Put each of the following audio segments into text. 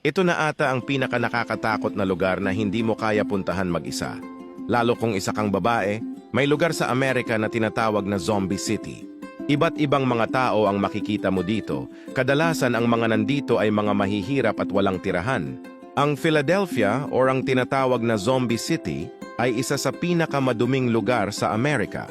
Ito na ata ang pinaka-nakakatakot na lugar na hindi mo kaya puntahan mag-isa. Lalo kung isa kang babae, may lugar sa Amerika na tinatawag na Zombie City. Iba't ibang mga tao ang makikita mo dito. Kadalasan ang mga nandito ay mga mahihirap at walang tirahan. Ang Philadelphia o ang tinatawag na Zombie City ay isa sa pinakamaduming lugar sa Amerika.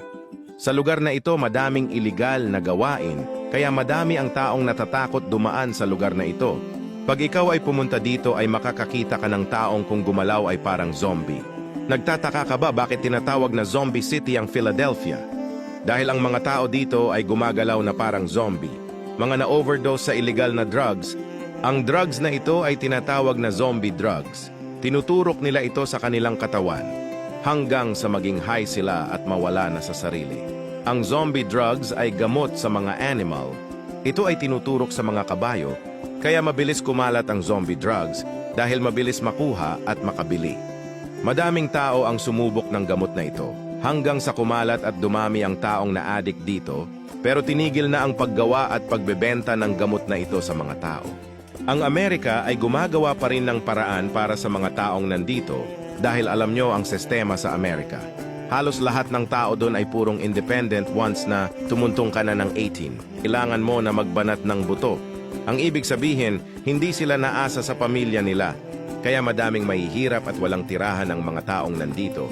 Sa lugar na ito madaming iligal na gawain, kaya madami ang taong natatakot dumaan sa lugar na ito. Pag ikaw ay pumunta dito ay makakakita ka ng taong kung gumalaw ay parang zombie. Nagtataka ka ba bakit tinatawag na Zombie City ang Philadelphia? Dahil ang mga tao dito ay gumagalaw na parang zombie. Mga na-overdose sa illegal na drugs. Ang drugs na ito ay tinatawag na zombie drugs. Tinuturok nila ito sa kanilang katawan hanggang sa maging high sila at mawala na sa sarili. Ang zombie drugs ay gamot sa mga animal. Ito ay tinuturok sa mga kabayo, kaya mabilis kumalat ang zombie drugs dahil mabilis makuha at makabili. Madaming tao ang sumubok ng gamot na ito hanggang sa kumalat at dumami ang taong na-addict dito, pero tinigil na ang paggawa at pagbebenta ng gamot na ito sa mga tao. Ang Amerika ay gumagawa pa rin ng paraan para sa mga taong nandito dahil alam nyo ang sistema sa Amerika. Halos lahat ng tao doon ay purong independent once na tumuntong ka na ng 18. Kailangan mo na magbanat ng buto. Ang ibig sabihin, hindi sila naasa sa pamilya nila, kaya madaming mahihirap at walang tirahan ang mga taong nandito.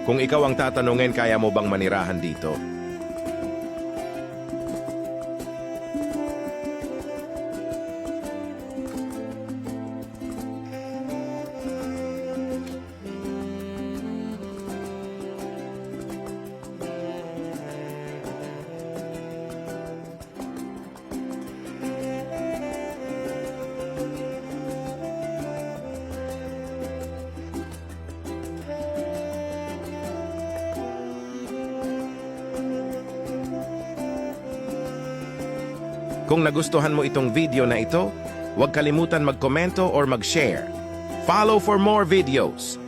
Kung ikaw ang tatanungin, kaya mo bang manirahan dito? Kung nagustuhan mo itong video na ito, huwag kalimutan magkomento or mag-share. Follow for more videos.